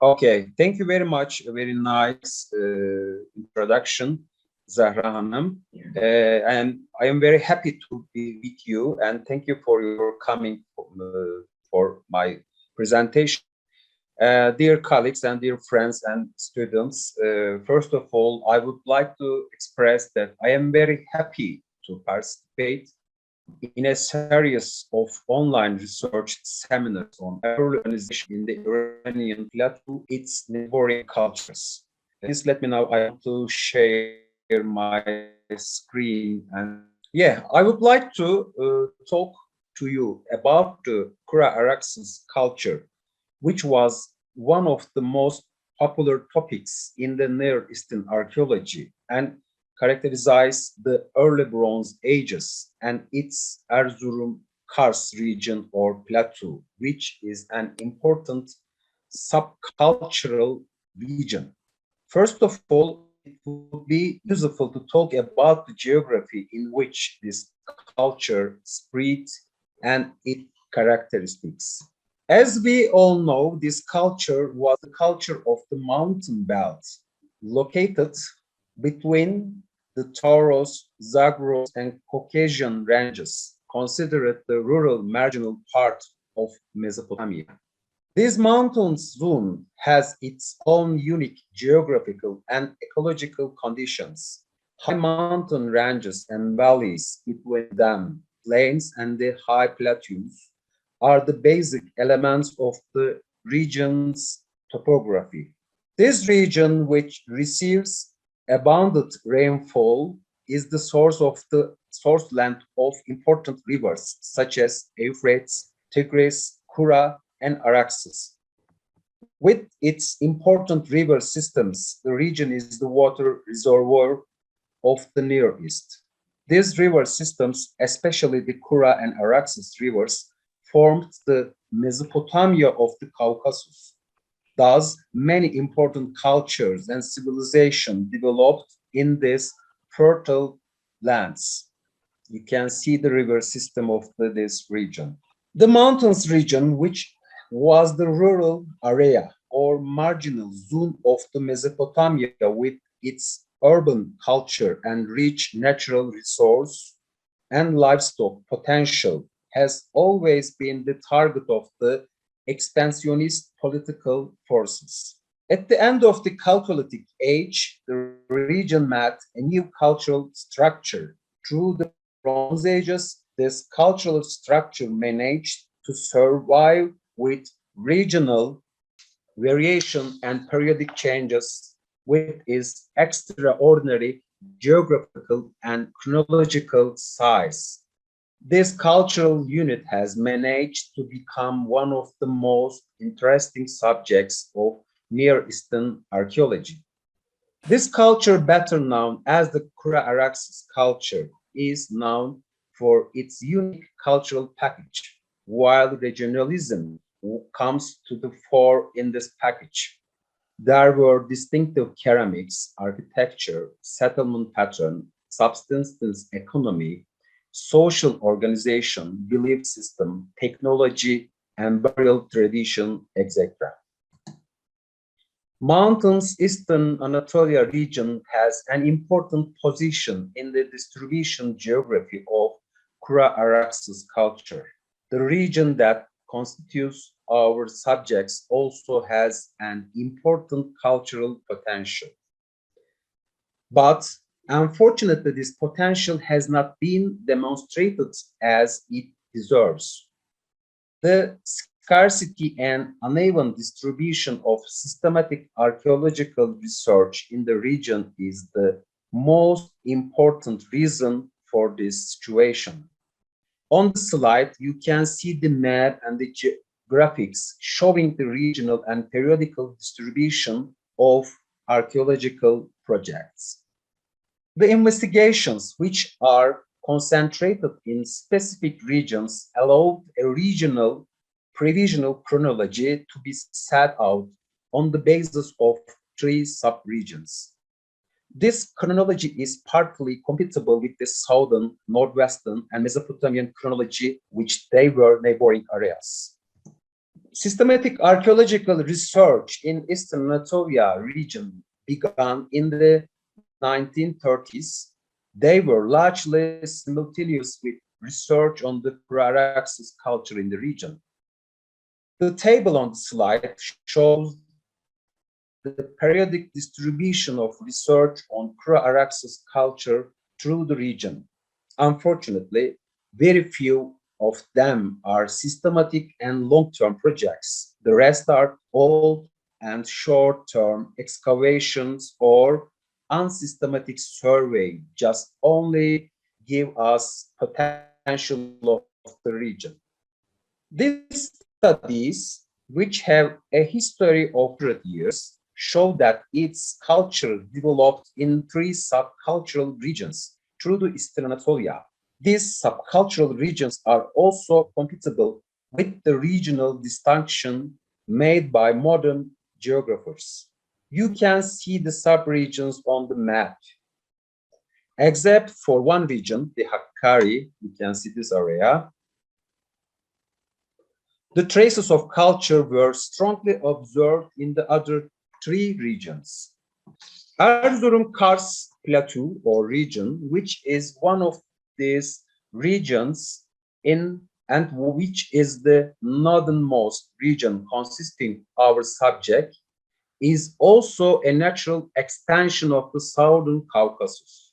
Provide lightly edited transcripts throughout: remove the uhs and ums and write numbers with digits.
Okay, thank you very much. A very nice introduction, Zahra Hanım. And I am very happy to be with you, and thank you for your coming for my presentation. Dear colleagues and dear friends and students, first of all, I would like to express that I am very happy to participate in a series of online research seminars on early urbanization in the Iranian plateau, its neighboring cultures. Please let me know. I want to share my screen. And yeah, I would like to talk to you about the Kura-Araxes culture, which was one of the most popular topics in the Near Eastern archaeology and characterize the early Bronze Ages and its Erzurum-Kars region or plateau, which is an important subcultural region. First of all, it would be useful to talk about the geography in which this culture spread and its characteristics. As we all know, this culture was the culture of the mountain belt located between the Taurus, Zagros, and Caucasian ranges, considered the rural marginal part of Mesopotamia. This mountain zone has its own unique geographical and ecological conditions. High mountain ranges and valleys between them, plains and the high plateaus, are the basic elements of the region's topography. This region, which receives abundant rainfall, is the source land of important rivers such as Euphrates, Tigris, Kura, and Araxes. With its important river systems, the region is the water reservoir of the Near East. These river systems, especially the Kura and Araxes rivers, formed the Mesopotamia of the Caucasus. Thus, many important cultures and civilizations developed in these fertile lands. You can see the river system of this region. The mountains region, which was the rural area or marginal zone of the Mesopotamia with its urban culture and rich natural resource and livestock potential, has always been the target of the expansionist political forces. At the end of the Chalcolithic Age, the region met a new cultural structure. Through the Bronze Ages, this cultural structure managed to survive with regional variation and periodic changes with its extraordinary geographical and chronological size. This cultural unit has managed to become one of the most interesting subjects of Near Eastern archaeology. This culture, better known as the Kura-Araxes culture, is known for its unique cultural package, while regionalism comes to the fore in this package. There were distinctive ceramics, architecture, settlement pattern, subsistence economy, social organization, belief system, technology, and burial tradition, etc. Mountains Eastern Anatolia region has an important position in the distribution geography of Kura-Araxes culture. The region that constitutes our subjects also has an important cultural potential. But unfortunately, this potential has not been demonstrated as it deserves. The scarcity and uneven distribution of systematic archaeological research in the region is the most important reason for this situation. On the slide, you can see the map and the graphics showing the regional and periodical distribution of archaeological projects. The investigations, which are concentrated in specific regions, allowed a regional provisional chronology to be set out on the basis of 3 sub-regions. This chronology is partly compatible with the southern, northwestern, and Mesopotamian chronology, which they were neighboring areas. Systematic archaeological research in Eastern Anatolia region began in the 1930s. They were largely simultaneous with research on the Kura-Araxes culture in the region. The table on the slide shows the periodic distribution of research on Kura-Araxes culture through the region. Unfortunately, very few of them are systematic and long-term projects. The rest are old and short-term excavations or unsystematic survey, just only give us potential of the region. These studies, which have a history of 100 years, show that its culture developed in three subcultural regions through the Eastern Anatolia. These subcultural regions are also compatible with the regional distinction made by modern geographers. You can see the subregions on the map. Except for one region, the Hakkari, you can see this area, the traces of culture were strongly observed in the other three regions. Erzurum-Kars Plateau or region, which is one of these regions and which is the northernmost region consisting our subject, is also a natural extension of the southern Caucasus.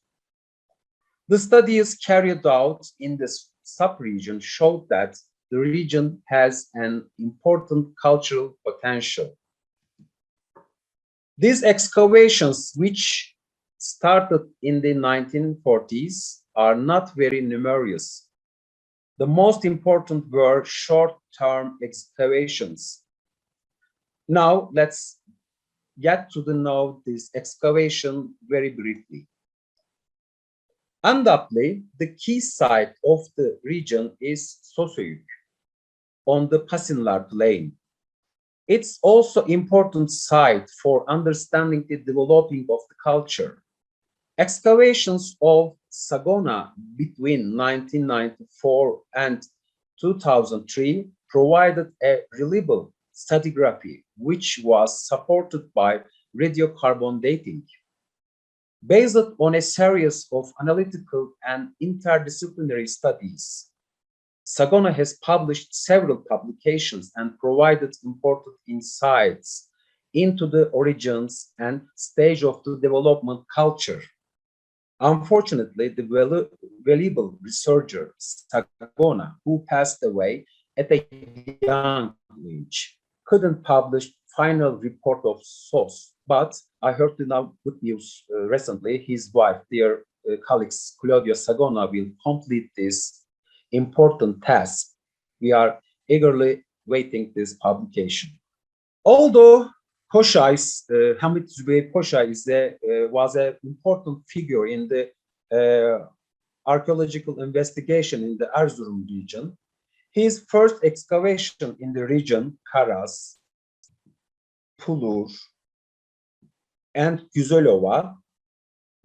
The studies carried out in this subregion showed that the region has an important cultural potential. These excavations, which started in the 1940s, are not very numerous. The most important were short-term excavations. Now, let's get to know this excavation very briefly. Undoubtedly, the key site of the region is Sosuyuk on the Pasinlar Plain. It's also important site for understanding the developing of the culture. Excavations of Sagona between 1994 and 2003 provided a reliable stratigraphy, which was supported by radiocarbon dating. Based on a series of analytical and interdisciplinary studies, Sagona has published several publications and provided important insights into the origins and stage of the development culture. Unfortunately, the valuable researcher Sagona, who passed away at a young age, couldn't publish final report of source. But I heard the now good news recently. His wife, dear colleagues Claudia Sagona, will complete this important task. We are eagerly waiting this publication. Although Hamid Zübeyir Koşay was an important figure in the archaeological investigation in the Erzurum region, his first excavation in the region, Karas, Pulur, and Güzelova,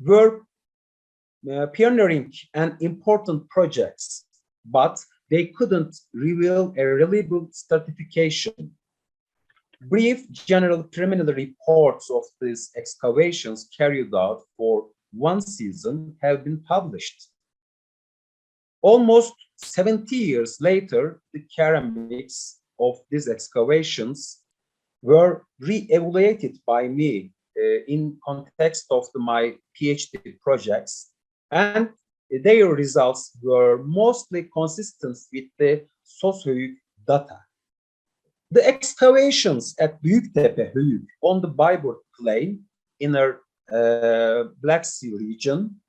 were pioneering and important projects, but they couldn't reveal a reliable certification. Brief general preliminary reports of these excavations carried out for one season have been published. Almost 70 years later, the ceramics of these excavations were re-evaluated by me in context of my PhD projects, and their results were mostly consistent with the Sosuyuk data. The excavations at Büyüktepe Höyük on the Bayburt Plain, inner Black Sea region,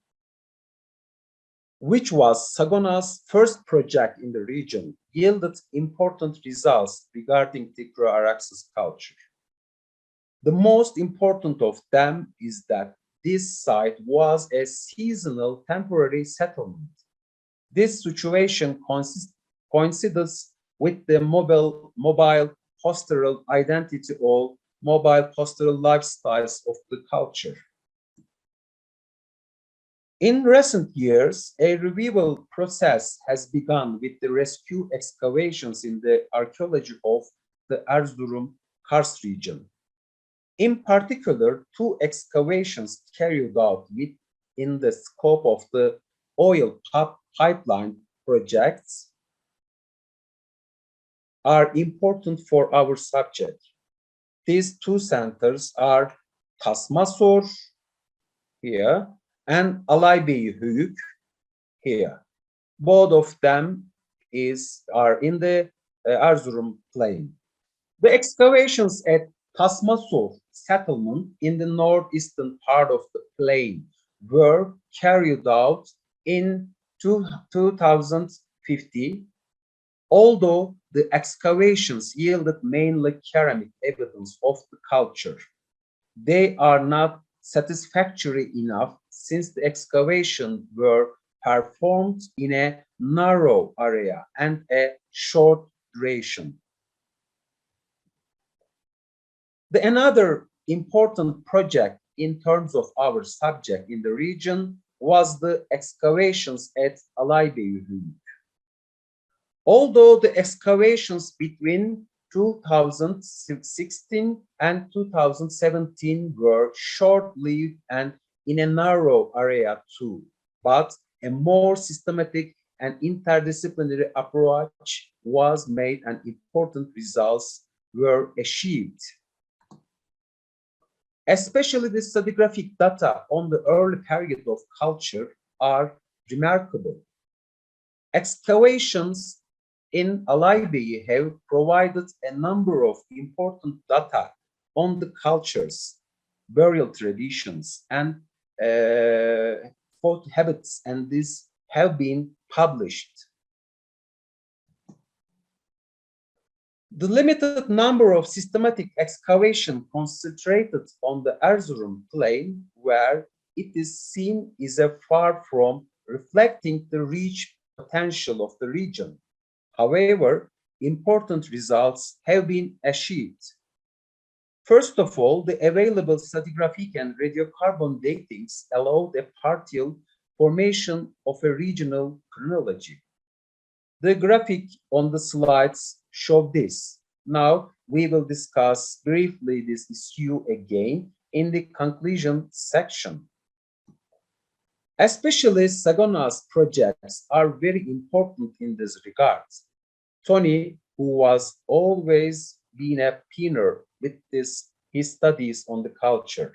which was Sagona's first project in the region, yielded important results regarding the Kura-Araxes culture. The most important of them is that this site was a seasonal temporary settlement. This situation coincides with the mobile pastoral identity or mobile pastoral lifestyles of the culture. In recent years, a revival process has begun with the rescue excavations in the archaeology of the Erzurum-Kars region. In particular, two excavations carried out within the scope of the oil pipeline projects are important for our subject. These two centers are Tasmasor here and Alaybeyhöyük here. Both of them are in the Erzurum plain. The excavations at Tasmasor settlement in the northeastern part of the plain were carried out in 2050, although the excavations yielded mainly ceramic evidence of the culture. They are not satisfactory enough since the excavations were performed in a narrow area and a short duration. Another important project in terms of our subject in the region was the excavations at Alaybeyhöyük. Although the excavations between 2016 and 2017 were short-lived and in a narrow area too, but a more systematic and interdisciplinary approach was made and important results were achieved. Especially the stratigraphic data on the early period of culture are remarkable. Excavations in Alaybeyhöyük have provided a number of important data on the cultures, burial traditions, and folk habits, and these have been published. The limited number of systematic excavation concentrated on the Erzurum plain, where it is seen, is far from reflecting the rich potential of the region. However, important results have been achieved. First of all, the available stratigraphic and radiocarbon datings allowed a partial formation of a regional chronology. The graphic on the slides show this. Now, we will discuss briefly this issue again in the conclusion section. Especially Sagona's projects are very important in this regard. Tony, who was always been a pioneer with his studies on the culture,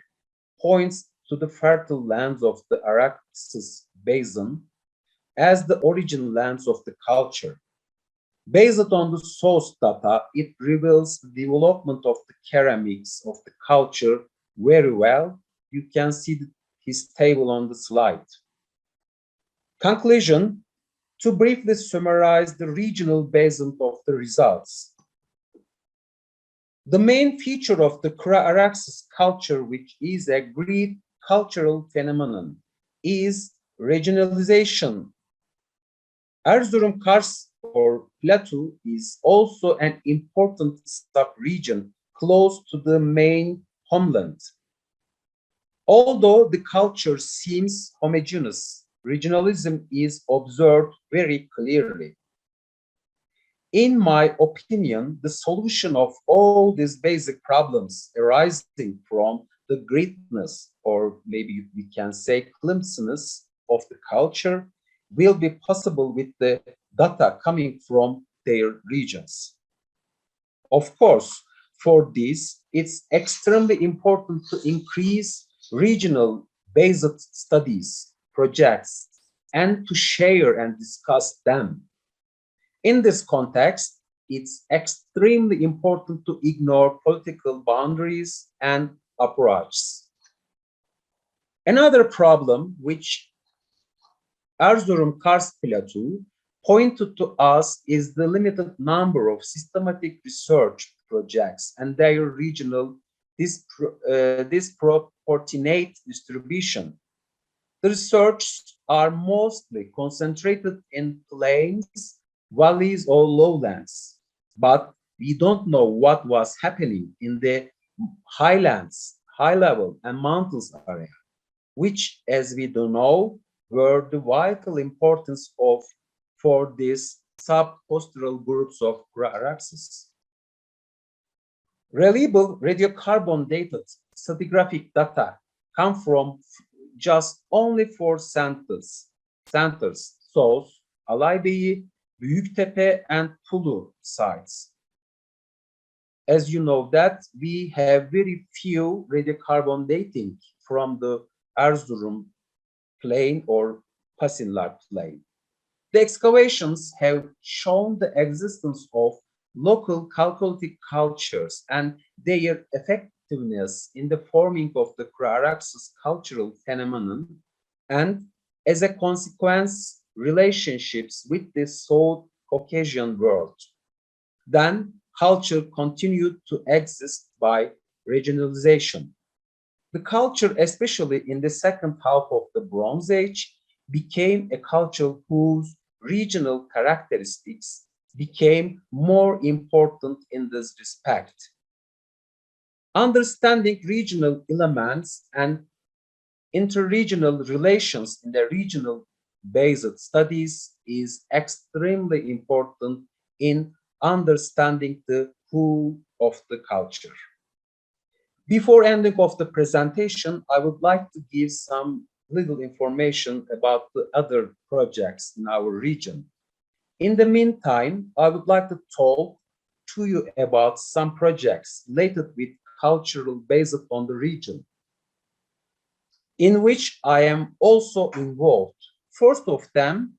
points to the fertile lands of the Araxes basin as the origin lands of the culture. Based on the source data, it reveals the development of the ceramics of the culture very well. You can see his table on the slide. Conclusion, to briefly summarize the regional basin of the results. The main feature of the Kura-Araxes culture, which is a great cultural phenomenon, is regionalization. Erzurum-Kars or Plateau is also an important sub-region close to the main homeland. Although the culture seems homogeneous, regionalism is observed very clearly. In my opinion, the solution of all these basic problems arising from the greatness, or maybe we can say flimsiness of the culture, will be possible with the data coming from their regions. Of course, for this, it's extremely important to increase regional based studies, projects, and to share and discuss them. In this context, it's extremely important to ignore political boundaries and approaches. Another problem which Erzurum-Kars Plateau pointed to us is the limited number of systematic research projects and their regional disproportionate distribution. The research are mostly concentrated in plains, valleys, or lowlands, but we don't know what was happening in the highlands, high level, and mountains area, which, as we do know, were the vital importance for these subpostural groups of Kura-Araxes. Reliable radiocarbon dated stratigraphic data come from just only four centers, Sos, Alaybeyi, Büyüktepe, and Pulu sites. As you know that we have very few radiocarbon dating from the Erzurum plain or Pasinlar plain. The excavations have shown the existence of local chalcolithic cultures and their effectiveness in the forming of the Kura-Araxes cultural phenomenon, and as a consequence, relationships with the South Caucasian world. Then culture continued to exist by regionalization. The culture, especially in the second half of the Bronze Age, became a culture whose regional characteristics became more important in this respect. Understanding regional elements and interregional relations in the regional based studies is extremely important in understanding the who of the culture. Before ending of the presentation, I would like to give some little information about the other projects in our region. In the meantime, I would like to talk to you about some projects related with cultural based on the region, in which I am also involved. First of them,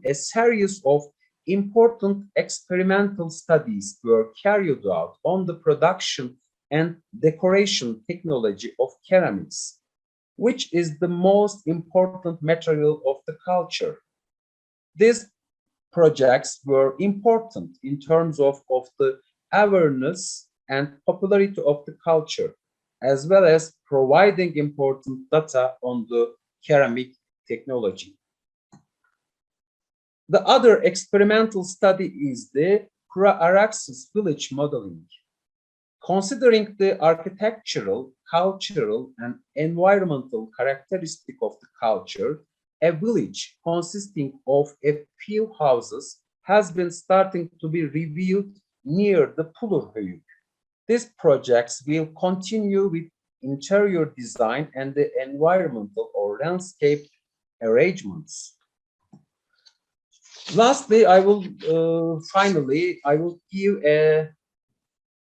a series of important experimental studies were carried out on the production and decoration technology of ceramics, which is the most important material of the culture. These projects were important in terms of the awareness and popularity of the culture, as well as providing important data on the ceramic technology. The other experimental study is the Kura-Araxes village modeling. Considering the architectural, cultural, and environmental characteristic of the culture, a village consisting of a few houses has been starting to be reviewed near the Pulurhöyük. These projects will continue with interior design and the environmental or landscape arrangements. Lastly, I will give a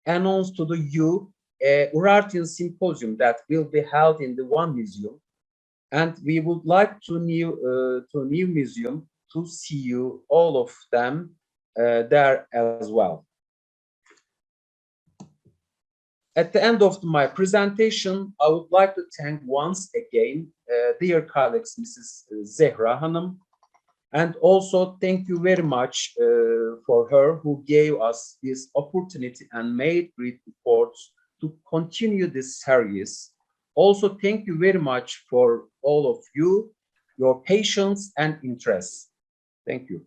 announce to the you a Urartian symposium that will be held in the One Museum, and we would like to new museum to see you all of them there as well. At the end of my presentation, I would like to thank once again dear colleagues, Mrs. Zehra Hanım, and also thank you very much for her who gave us this opportunity and made great efforts to continue this series. Also, thank you very much for all of you, your patience and interest. Thank you.